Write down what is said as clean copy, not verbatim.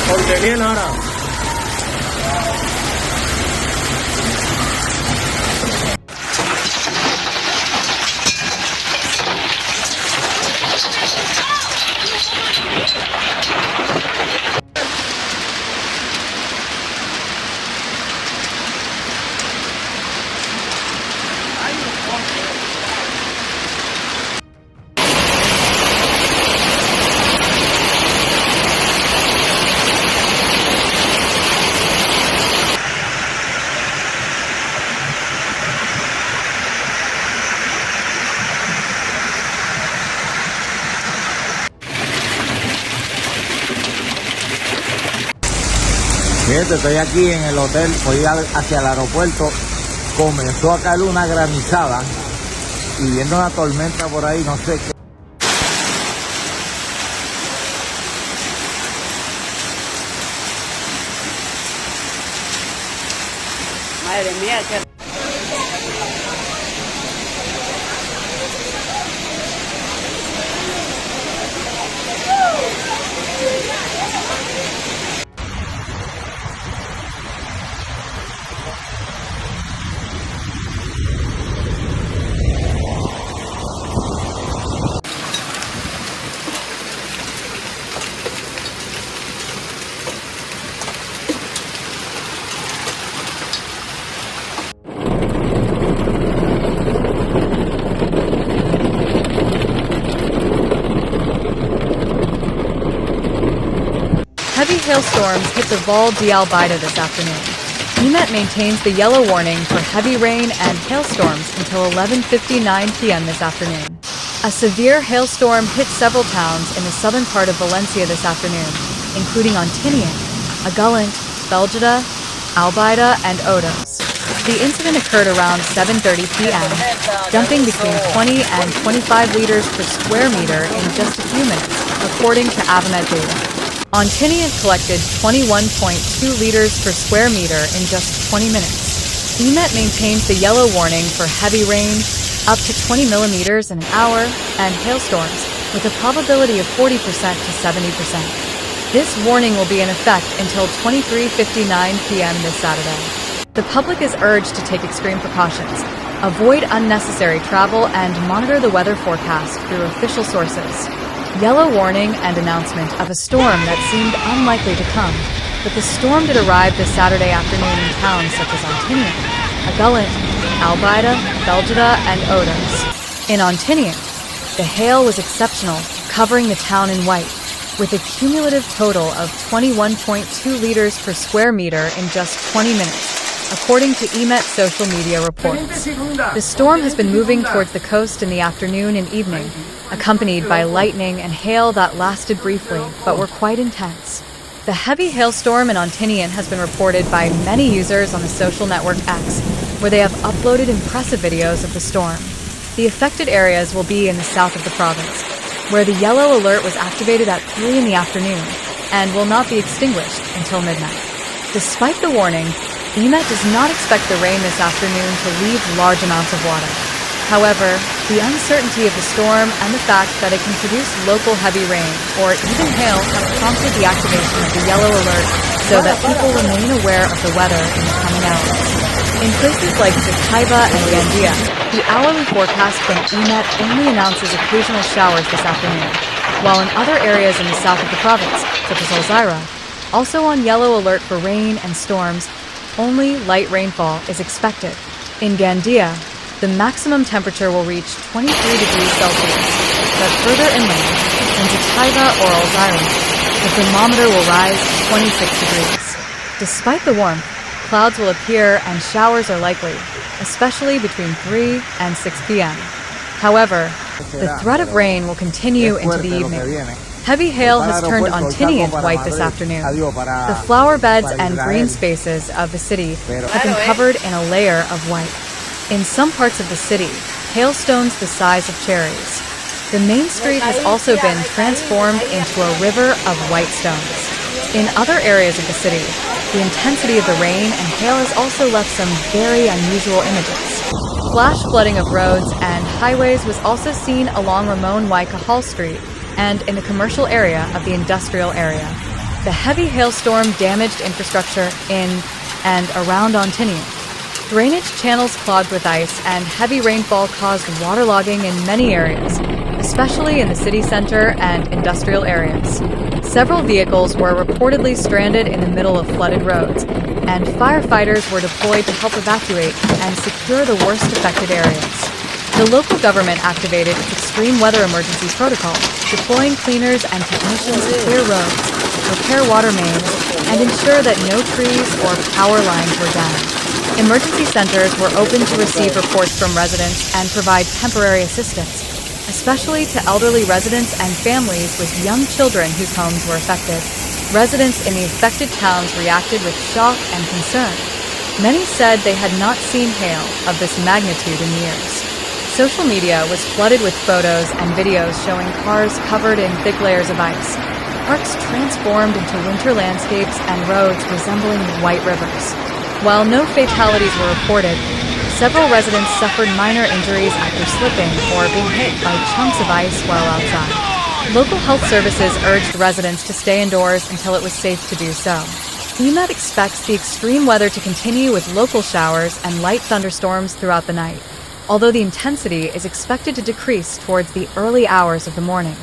Porque viene ahora. Fíjate, estoy aquí en el hotel, voy hacia el aeropuerto, comenzó a caer una granizada y viendo una tormenta por ahí, no sé qué. Madre mía, qué... Heavy hailstorms hit the Val d'Albaida this afternoon. EMET maintains the yellow warning for heavy rain and hailstorms until 11:59 p.m. this afternoon. A severe hailstorm hit several towns in the southern part of Valencia this afternoon, including Ontinyent, Agullent, Belgida, Albaida, and Odos. The incident occurred around 7:30 p.m., dumping between 20 and 25 liters per square meter in just a few minutes, according to Avamet data. Ontinyent collected 21.2 liters per square meter in just 20 minutes. EMET maintains the yellow warning for heavy rain, up to 20 millimeters in an hour, and hailstorms, with a probability of 40% to 70%. This warning will be in effect until 23:59 p.m. this Saturday. The public is urged to take extreme precautions, avoid unnecessary travel, and monitor the weather forecast through official sources. Yellow warning and announcement of a storm that seemed unlikely to come, but the storm did arrive this Saturday afternoon in towns such as Ontinyent, Agullent, Albaida, Belgida, and Odos. In Ontinyent, the hail was exceptional, covering the town in white, with a cumulative total of 21.2 liters per square meter in just 20 minutes, according to EMET social media reports. The storm has been moving towards the coast in the afternoon and evening, accompanied by lightning and hail that lasted briefly, but were quite intense. The heavy hailstorm in Ontinyent has been reported by many users on the social network X, where they have uploaded impressive videos of the storm. The affected areas will be in the south of the province, where the yellow alert was activated at 3 in the afternoon and will not be extinguished until midnight. Despite the warning, EMET does not expect the rain this afternoon to leave large amounts of water. However, the uncertainty of the storm and the fact that it can produce local heavy rain or even hail have prompted the activation of the yellow alert so that people remain aware of the weather in the coming hours. In places like Ceuta and Gandia, the hourly forecast from EMET only announces occasional showers this afternoon, while in other areas in the south of the province, such as Alzira, also on yellow alert for rain and storms, only light rainfall is expected. In Gandia, the maximum temperature will reach 23 degrees Celsius, but further inland, in Ceuta or Alzira, the thermometer will rise to 26 degrees. Despite the warmth, clouds will appear and showers are likely, especially between 3 and 6 p.m. However, the threat of rain will continue into the evening. Heavy hail has turned Ontinyent white this afternoon. The flower beds and green spaces of the city have been covered in a layer of white. In some parts of the city, hailstones the size of cherries, The main street has also been transformed into a river of white stones. In other areas of the city, the intensity of the rain and hail has also left some very unusual images. Flash flooding of roads and highways was also seen along Ramón y Cajal Street and in the commercial area of the industrial area. The heavy hailstorm damaged infrastructure in and around Ontinyent. Drainage channels clogged with ice and heavy rainfall caused waterlogging in many areas, especially in the city center and industrial areas. Several vehicles were reportedly stranded in the middle of flooded roads, and firefighters were deployed to help evacuate and secure the worst affected areas. The local government activated its extreme weather emergency protocol, deploying cleaners and technicians to clear roads, repair water mains, and ensure that no trees or power lines were damaged. Emergency centers were open to receive reports from residents and provide temporary assistance, especially to elderly residents and families with young children whose homes were affected. Residents in the affected towns reacted with shock and concern. Many said they had not seen hail of this magnitude in years. Social media was flooded with photos and videos showing cars covered in thick layers of ice, parks transformed into winter landscapes, and roads resembling white rivers. While no fatalities were reported, several residents suffered minor injuries after slipping or being hit by chunks of ice while outside. Local health services urged residents to stay indoors until it was safe to do so. EMET expects the extreme weather to continue with local showers and light thunderstorms throughout the night, although the intensity is expected to decrease towards the early hours of the morning.